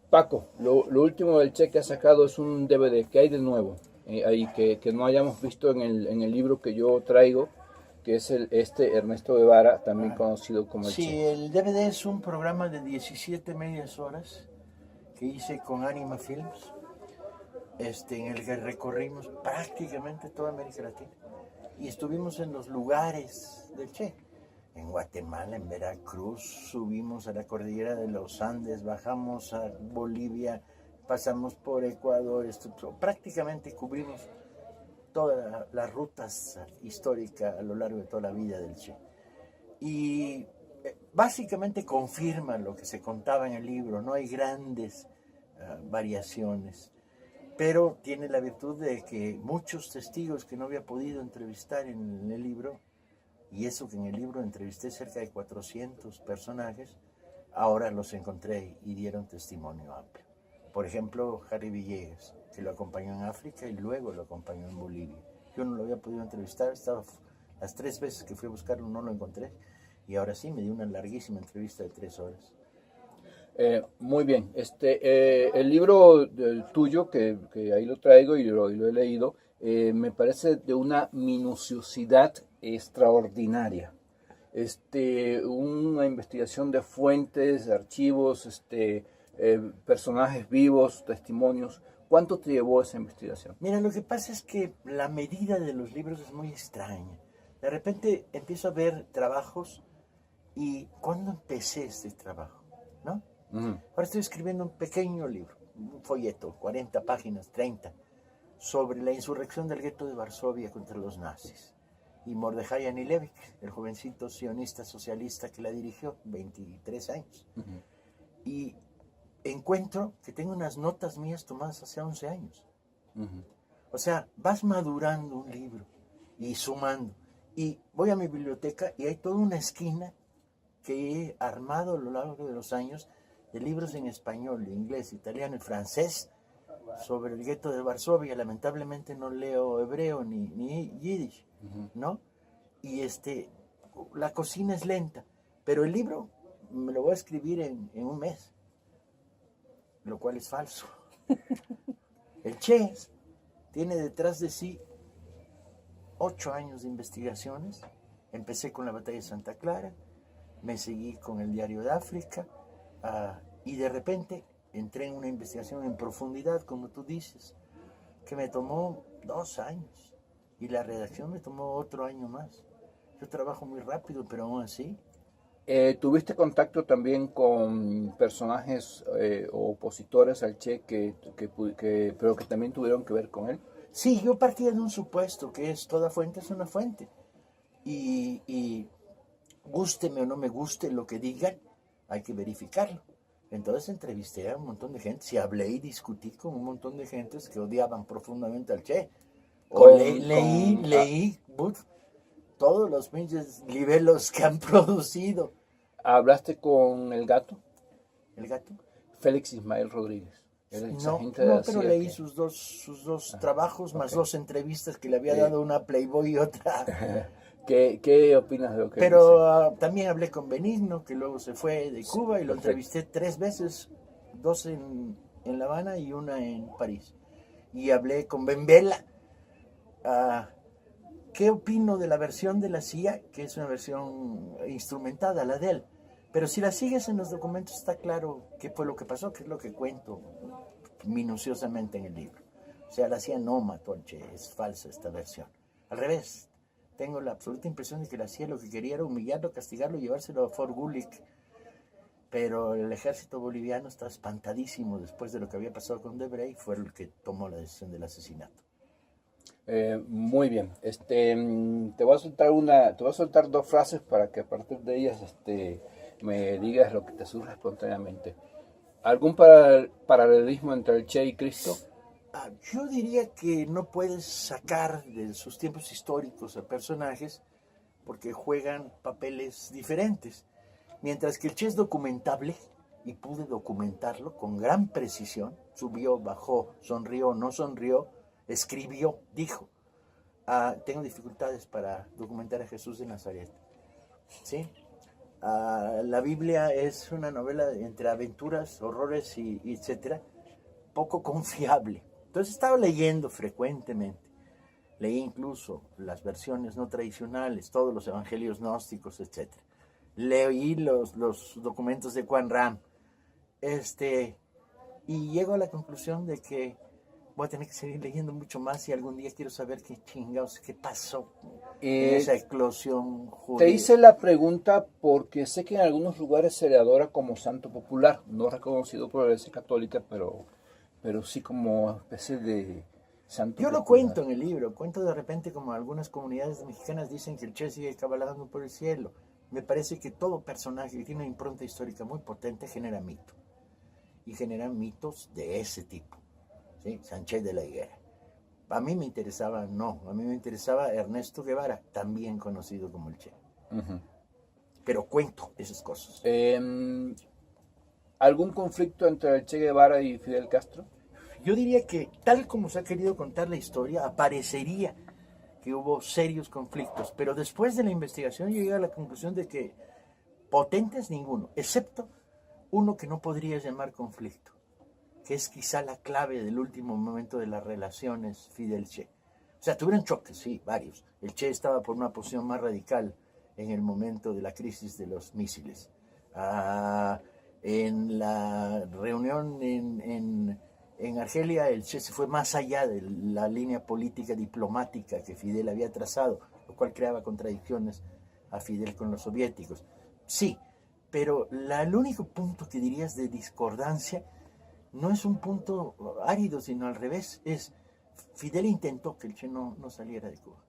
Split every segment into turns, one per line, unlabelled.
Paco, lo último del Che que ha sacado es un DVD. ¿Qué hay de nuevo? Ahí que no hayamos visto en el libro que yo traigo, que es este Ernesto Guevara, también conocido como el Che.
Sí, el DVD es un programa de 17 medias horas que hice con Anima Films, en el que recorrimos prácticamente toda América Latina y estuvimos en los lugares del Che. En Guatemala, en Veracruz, subimos a la cordillera de los Andes, bajamos a Bolivia, pasamos por Ecuador, prácticamente cubrimos todas las rutas históricas a lo largo de toda la vida del Che. Y básicamente confirma lo que se contaba en el libro, no hay grandes variaciones, pero tiene la virtud de que muchos testigos que no había podido entrevistar en el libro, y eso que en el libro entrevisté cerca de 400 personajes, ahora los encontré y dieron testimonio amplio. Por ejemplo, Harry Villegas, que lo acompañó en África y luego lo acompañó en Bolivia. Yo no lo había podido entrevistar, las 3 veces que fui a buscarlo no lo encontré, y ahora sí me dio una larguísima entrevista de 3 horas.
Muy bien, el libro tuyo, que ahí lo traigo y lo he leído, me parece de una minuciosidad extraordinaria. Una investigación de fuentes, de archivos, personajes vivos, testimonios. ¿Cuánto te llevó esa investigación?
Mira, lo que pasa es que la medida de los libros es muy extraña. De repente empiezo a ver trabajos y ¿cuándo empecé este trabajo? ¿No? Ahora estoy escribiendo un pequeño libro, un folleto, 40 páginas, 30, sobre la insurrección del gueto de Varsovia contra los nazis. Y Mordejai Anilevic, el jovencito sionista socialista que la dirigió, 23 años. Y encuentro que tengo unas notas mías tomadas hace 11 años. O sea, vas madurando un libro y sumando. Y voy a mi biblioteca y hay toda una esquina que he armado a lo largo de los años de libros en español, inglés, italiano y francés sobre el gueto de Varsovia. Lamentablemente no leo hebreo ni yiddish, ¿no? Y la cocina es lenta, pero el libro me lo voy a escribir en un mes, lo cual es falso. El Che tiene detrás de sí 8 años de investigaciones. Empecé con la batalla de Santa Clara, me seguí con el Diario de África, y de repente entré en una investigación en profundidad, como tú dices, que me tomó 2 años, y la redacción me tomó otro año más. Yo trabajo muy rápido, pero aún así.
¿Tuviste contacto también con personajes opositores al Che pero que también tuvieron que ver con él?
Sí, yo partía de un supuesto que es toda fuente es una fuente. Y gústeme o no me guste lo que digan, hay que verificarlo. Entonces entrevisté a un montón de gente, y hablé y discutí con un montón de gentes que odiaban profundamente al Che. Leí todos los pinches libelos que han producido.
¿Hablaste con el gato?
¿El gato?
Félix Ismael Rodríguez.
No, pero leí sus dos trabajos, más 2 entrevistas que le había dado una Playboy y otra.
¿Qué opinas de lo que
Pero también hablé con Benigno, que luego se fue de Cuba, y lo entrevisté 3 veces, 2 en La Habana y una en París. Y hablé con Benvela. ¿Qué opino de la versión de la CIA? Que es una versión instrumentada, la de él. Pero si la sigues en los documentos está claro qué fue lo que pasó, que es lo que cuento minuciosamente en el libro. O sea, la CIA no mató al Che, es falsa esta versión. Al revés, tengo la absoluta impresión de que la CIA lo que quería era humillarlo, castigarlo y llevárselo a Fort Gulick. Pero el ejército boliviano está espantadísimo después de lo que había pasado con Debray, fue el que tomó la decisión del asesinato.
Muy bien. Te voy a soltar 2 frases para que a partir de ellas me digas lo que te surge espontáneamente. ¿Algún paralelismo entre el Che y Cristo?
Yo diría que no puedes sacar de sus tiempos históricos a personajes porque juegan papeles diferentes. Mientras que el Che es documentable, y pude documentarlo con gran precisión, subió, bajó, sonrió, no sonrió, escribió, dijo. Tengo dificultades para documentar a Jesús de Nazaret, ¿sí? La Biblia es una novela entre aventuras, horrores y etcétera, poco confiable. Entonces estaba leyendo frecuentemente. Leí incluso las versiones no tradicionales, todos los evangelios gnósticos, etcétera. Leí los documentos de Juan Ram. Y llego a la conclusión de que voy a tener que seguir leyendo mucho más y algún día quiero saber qué chingados, qué pasó en esa eclosión judía.
Te hice la pregunta porque sé que en algunos lugares se le adora como santo popular, no reconocido por la Iglesia Católica, pero sí como especie de santo
Yo
popular.
lo cuento en el libro, cuento de repente como algunas comunidades mexicanas dicen que el Che sigue cabalgando por el cielo. Me parece que todo personaje que tiene una impronta histórica muy potente genera mito. Y genera mitos de ese tipo. ¿Sí? Sánchez de la Higuera. A mí me interesaba Ernesto Guevara, también conocido como el Che. Uh-huh. Pero cuento esas cosas.
¿Algún conflicto entre el Che Guevara y Fidel Castro?
Yo diría que, tal como se ha querido contar la historia, aparecería que hubo serios conflictos, pero después de la investigación llegué a la conclusión de que potentes ninguno, excepto uno que no podría llamar conflicto, que es quizá la clave del último momento de las relaciones Fidel-Che. O sea, tuvieron choques, sí, varios. El Che estaba por una posición más radical en el momento de la crisis de los misiles. En la reunión en Argelia, el Che se fue más allá de la línea política diplomática que Fidel había trazado, lo cual creaba contradicciones a Fidel con los soviéticos. Sí, pero el único punto que dirías de discordancia no es un punto árido, sino al revés. Fidel intentó que el Che no saliera de Cuba.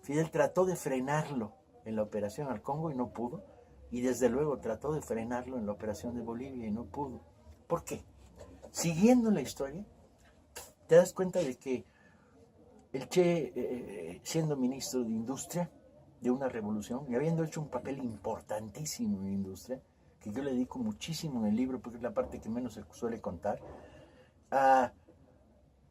Fidel trató de frenarlo en la operación al Congo y no pudo. Y desde luego trató de frenarlo en la operación de Bolivia y no pudo. ¿Por qué? Siguiendo la historia, te das cuenta de que el Che, siendo ministro de Industria de una revolución y habiendo hecho un papel importantísimo en la industria, que yo le dedico muchísimo en el libro porque es la parte que menos se suele contar,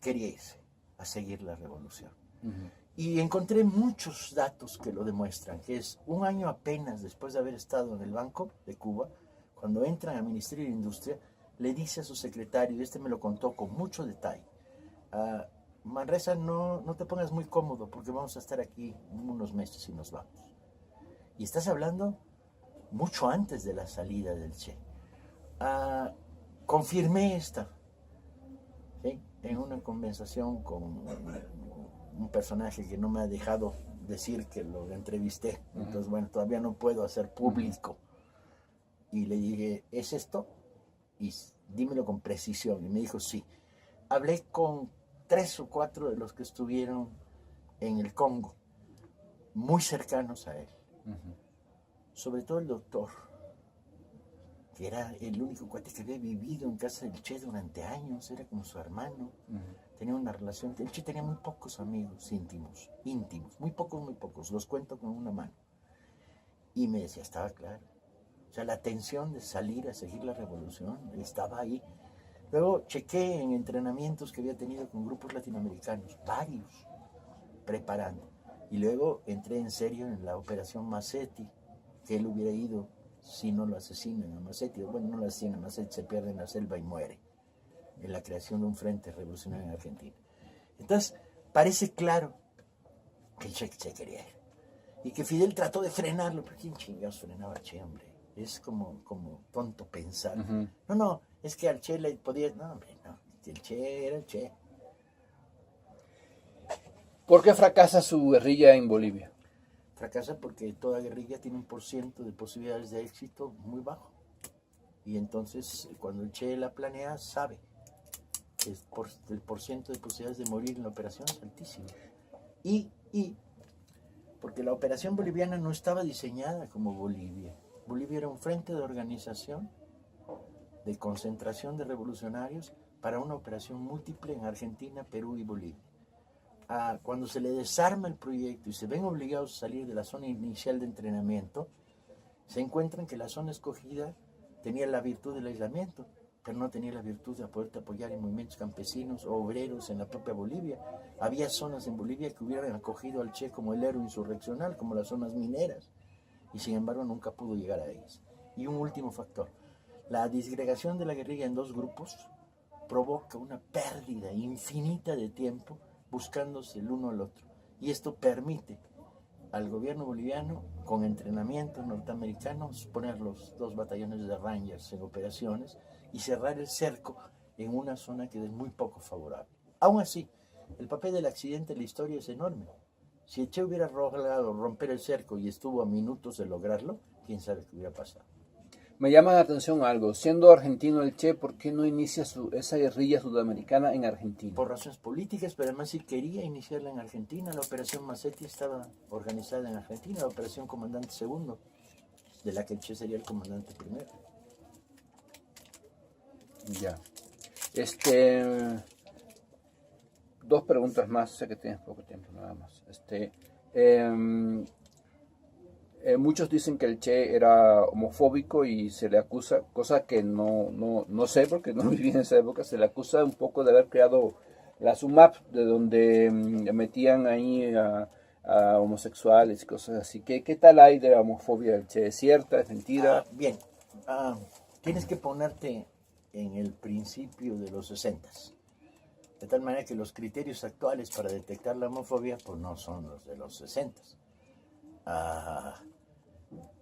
quería irse a seguir la revolución. Uh-huh. Y encontré muchos datos que lo demuestran, que es un año apenas después de haber estado en el Banco de Cuba, cuando entran al Ministerio de Industria, le dice a su secretario, y me lo contó con mucho detalle, Manresa, no te pongas muy cómodo porque vamos a estar aquí unos meses y nos vamos. Y estás hablando mucho antes de la salida del Che. Confirmé esta, ¿sí? En una conversación con un personaje que no me ha dejado decir que lo entrevisté. Entonces, bueno, todavía no puedo hacer público. Y le dije, ¿es esto? Y dímelo con precisión. Y me dijo, sí. Hablé con 3 o 4 de los que estuvieron en el Congo, muy cercanos a él. Uh-huh. Sobre todo el doctor, que era el único cuate que había vivido en casa del Che durante años, era como su hermano. Uh-huh. Tenía una relación, el Che tenía muy pocos amigos íntimos, muy pocos, los cuento con una mano. Y me decía, estaba claro. O sea, la tensión de salir a seguir la revolución estaba ahí. Luego chequé en entrenamientos que había tenido con grupos latinoamericanos, varios, preparando. Y luego entré en serio en la operación Macetti, que él hubiera ido si no lo asesinan a Macetti. Bueno, no lo asesinan a Macetti, se pierde en la selva y muere en la creación de un frente revolucionario en Argentina. Entonces, parece claro que el Che quería ir. Y que Fidel trató de frenarlo, pero ¿quién chingados frenaba al Che, hombre? Es como tonto pensar. Uh-huh. No, es que al Che le podía... No, hombre, no. El Che era el Che.
¿Por qué fracasa su guerrilla en Bolivia?
Fracasa porque toda guerrilla tiene un % de posibilidades de éxito muy bajo. Y entonces, cuando el Che la planea, sabe que el % de posibilidades de morir en la operación es altísimo. Y porque la operación boliviana no estaba diseñada como Bolivia. Bolivia era un frente de organización, de concentración de revolucionarios para una operación múltiple en Argentina, Perú y Bolivia. Cuando se le desarma el proyecto y se ven obligados a salir de la zona inicial de entrenamiento, se encuentran que la zona escogida tenía la virtud del aislamiento, pero no tenía la virtud de poderte apoyar en movimientos campesinos o obreros en la propia Bolivia. Había zonas en Bolivia que hubieran acogido al Che como el héroe insurreccional, como las zonas mineras. y sin embargo nunca pudo llegar a ellas. Y un último factor, la disgregación de la guerrilla en dos grupos provoca una pérdida infinita de tiempo buscándose el uno al otro. Y esto permite al gobierno boliviano, con entrenamientos norteamericanos, poner los 2 batallones de Rangers en operaciones y cerrar el cerco en una zona que es muy poco favorable. Aún así, el papel del accidente en la historia es enorme. Si el Che hubiera logrado romper el cerco y estuvo a minutos de lograrlo, quién sabe qué hubiera pasado.
Me llama la atención algo. Siendo argentino el Che, ¿por qué no inicia esa guerrilla sudamericana en Argentina?
Por razones políticas, pero además si quería iniciarla en Argentina. La operación Macetti estaba organizada en Argentina, la operación Comandante Segundo, de la que el Che sería el comandante primero.
Ya. 2 preguntas más, sé que tienes poco tiempo nada más. Muchos dicen que el Che era homofóbico y se le acusa, cosa que no sé porque no viví en esa época, se le acusa un poco de haber creado la SUMAP, de donde metían ahí a homosexuales y cosas así. ¿Qué tal hay de la homofobia del Che? ¿Es cierta? ¿Es mentira?
Bien, tienes que ponerte en el principio de los 60s. De tal manera que los criterios actuales para detectar la homofobia pues no son los de los 60s.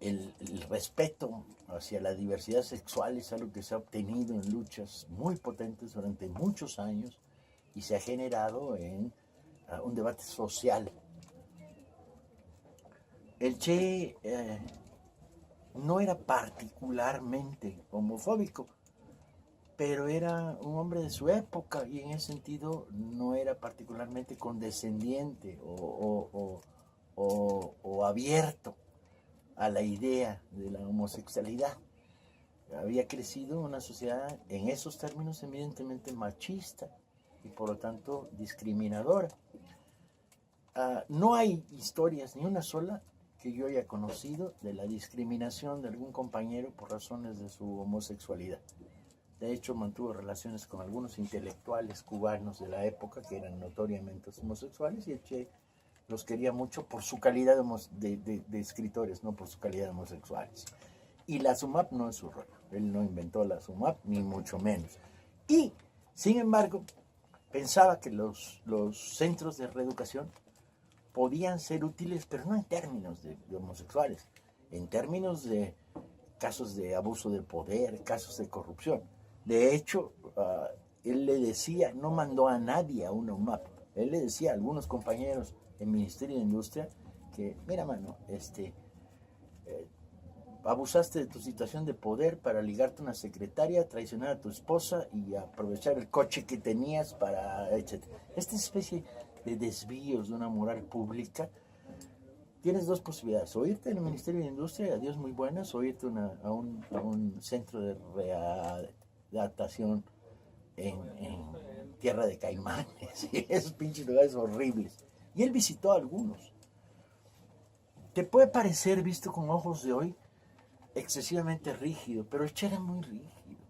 El respeto hacia la diversidad sexual es algo que se ha obtenido en luchas muy potentes durante muchos años y se ha generado en un debate social. El Che no era particularmente homofóbico, pero era un hombre de su época y en ese sentido no era particularmente condescendiente o abierto a la idea de la homosexualidad. Había crecido una sociedad en esos términos evidentemente machista y por lo tanto discriminadora. No hay historias, ni una sola, que yo haya conocido de la discriminación de algún compañero por razones de su homosexualidad. De hecho, mantuvo relaciones con algunos intelectuales cubanos de la época que eran notoriamente homosexuales y el Che los quería mucho por su calidad de escritores, no por su calidad de homosexuales. Y la SUMAP no es su rollo. Él no inventó la SUMAP, ni mucho menos. Y, sin embargo, pensaba que los centros de reeducación podían ser útiles, pero no en términos de homosexuales, en términos de casos de abuso de poder, casos de corrupción. De hecho, él le decía, no mandó a nadie a una UMAP, él le decía a algunos compañeros del Ministerio de Industria que, mira mano, abusaste de tu situación de poder para ligarte a una secretaria, traicionar a tu esposa y aprovechar el coche que tenías para, etc. Esta especie de desvíos de una moral pública, tienes 2 posibilidades: o irte al Ministerio de Industria, adiós muy buenas, o irte a un centro de readaptación en Tierra de Caimanes, esos pinches lugares horribles. Y él visitó algunos. Te puede parecer, visto con ojos de hoy, excesivamente rígido, pero el Che era muy rígido.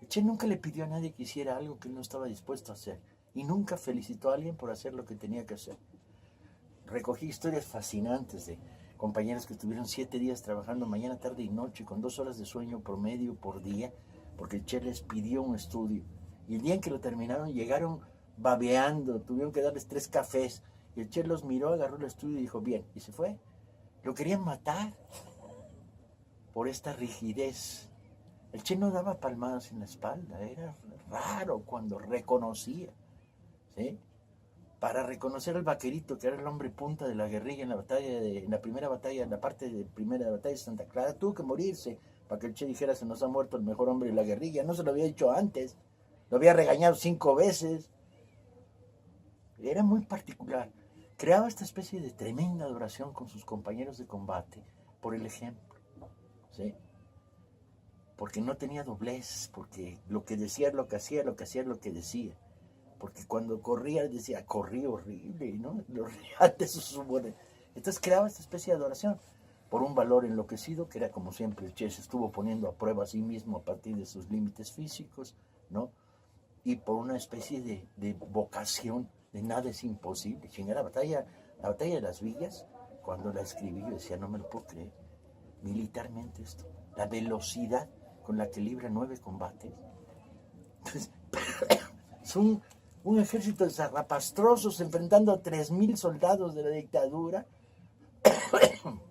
El Che nunca le pidió a nadie que hiciera algo que él no estaba dispuesto a hacer, y nunca felicitó a alguien por hacer lo que tenía que hacer. Recogí historias fascinantes de compañeros que estuvieron 7 días trabajando mañana, tarde y noche, con 2 horas de sueño promedio por día, porque el Che les pidió un estudio. Y el día en que lo terminaron, llegaron babeando, tuvieron que darles 3 cafés. Y el Che los miró, agarró el estudio y dijo, bien, y se fue. Lo querían matar por esta rigidez. El Che no daba palmadas en la espalda, era raro cuando reconocía, ¿sí? Para reconocer al vaquerito, que era el hombre punta de la guerrilla en la primera batalla, en la parte de primera batalla de Santa Clara, tuvo que morirse para que el Che dijera, se nos ha muerto el mejor hombre de la guerrilla. No se lo había dicho antes, lo había regañado 5 veces. Era muy particular. Creaba esta especie de tremenda adoración con sus compañeros de combate por el ejemplo, ¿sí? Porque no tenía doblez, porque lo que decía es lo que hacía, lo que hacía es lo que decía. Porque cuando corría decía, corrí horrible, ¿no? Antes sus humores. Entonces creaba esta especie de adoración por un valor enloquecido, que era como siempre el Che se estuvo poniendo a prueba a sí mismo a partir de sus límites físicos, ¿no? Y por una especie de vocación de nada es imposible. La batalla de las Villas, cuando la escribí, yo decía, no me lo puedo creer. militarmente esto, la velocidad con la que libra 9 combates. Entonces, es un ejército de zarrapastrosos enfrentando a 3,000 soldados de la dictadura.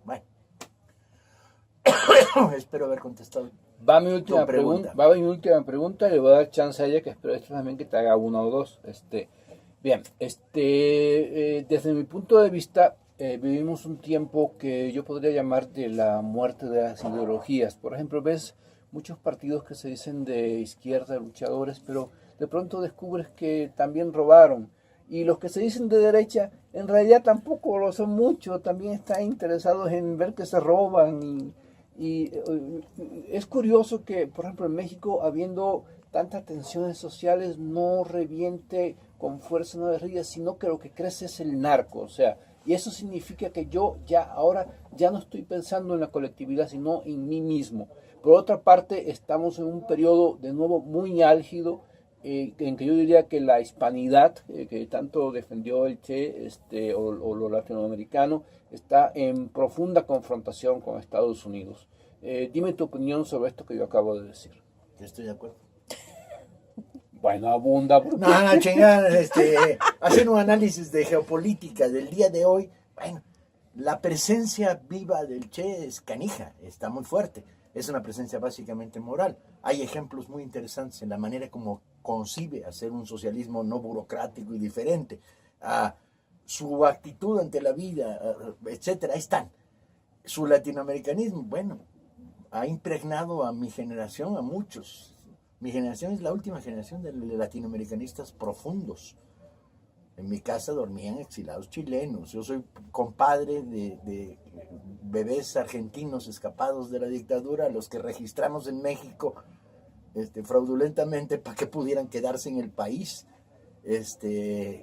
Bueno, espero haber contestado.
Va mi última pregunta. Va mi última pregunta y le voy a dar chance a ella, que espero esto también que te haga una o dos. Bien, desde mi punto de vista, vivimos un tiempo que yo podría llamar de la muerte de las ideologías. Por ejemplo, ves muchos partidos que se dicen de izquierda, luchadores, pero de pronto descubres que también robaron. Y los que se dicen de derecha, en realidad tampoco lo son mucho, también están interesados en ver que se roban. Y es curioso que, por ejemplo, en México, habiendo tantas tensiones sociales, no reviente con fuerza, no derriba, sino que lo que crece es el narco. O sea, y eso significa que yo ahora ya no estoy pensando en la colectividad, sino en mí mismo. Por otra parte, estamos en un periodo, de nuevo, muy álgido, en que yo diría que la hispanidad, que tanto defendió el Che, o lo latinoamericano, está en profunda confrontación con Estados Unidos. Dime tu opinión sobre esto que yo acabo de decir.
Yo estoy de acuerdo.
Bueno, abunda.
No, chingada, hacer un análisis de geopolítica del día de hoy. Bueno, la presencia viva del Che es canija, está muy fuerte. Es una presencia básicamente moral. Hay ejemplos muy interesantes en la manera como concibe hacer un socialismo no burocrático y diferente. Su actitud ante la vida, etcétera, ahí están. Su latinoamericanismo, bueno, ha impregnado a mi generación, a muchos. Mi generación es la última generación de latinoamericanistas profundos. En mi casa dormían exilados chilenos. Yo soy compadre de bebés argentinos escapados de la dictadura, a los que registramos en México fraudulentamente para que pudieran quedarse en el país.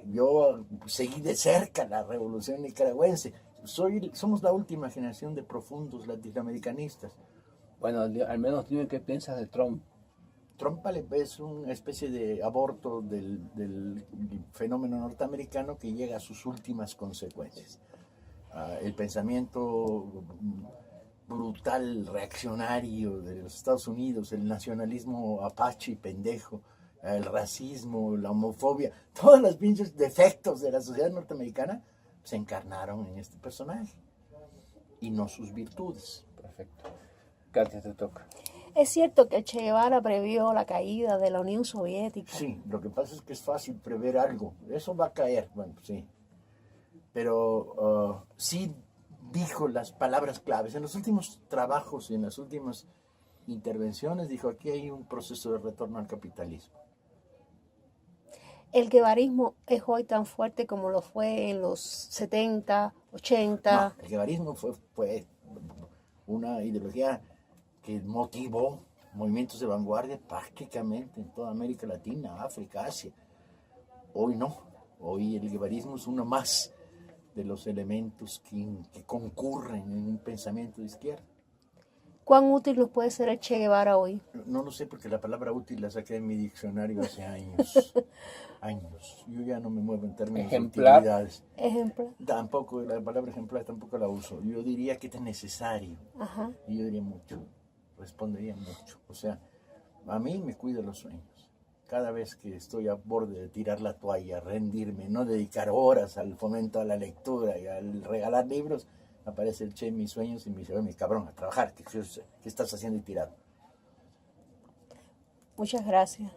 Yo seguí de cerca la revolución nicaragüense. Somos la última generación de profundos latinoamericanistas.
Bueno, al menos dime qué piensas de Trump.
Trump es una especie de aborto del fenómeno norteamericano que llega a sus últimas consecuencias. El pensamiento brutal, reaccionario de los Estados Unidos, el nacionalismo apache y pendejo, el racismo, la homofobia, todos los pinches defectos de la sociedad norteamericana se encarnaron en este personaje y no sus virtudes.
Perfecto. Katia, te toca.
Es cierto que Che Guevara previó la caída de la Unión Soviética.
Sí, lo que pasa es que es fácil prever algo. Eso va a caer, bueno, sí. Pero sí dijo las palabras claves. En los últimos trabajos y en las últimas intervenciones dijo, aquí hay un proceso de retorno al capitalismo.
¿El guevarismo es hoy tan fuerte como lo fue en los 70, 80?
No, el guevarismo fue una ideología que motivó movimientos de vanguardia prácticamente en toda América Latina, África, Asia. Hoy no, hoy el guevarismo es uno más de los elementos que concurren en un pensamiento de izquierda.
¿Cuán útil nos puede ser el Che Guevara hoy?
No lo sé, porque la palabra útil la saqué de mi diccionario hace años. Años. Yo ya no me muevo en términos de utilidades.
Ejemplar.
Tampoco, la palabra ejemplar tampoco la uso. Yo diría que es necesario.
Ajá.
Y yo diría mucho. Respondería mucho. O sea, a mí me cuido los sueños. Cada vez que estoy a borde de tirar la toalla, rendirme, no dedicar horas al fomento a la lectura y al regalar libros, aparece el Che en mis sueños y me dice, oye, mi cabrón, a trabajar, ¿qué estás haciendo y tirado?
Muchas gracias.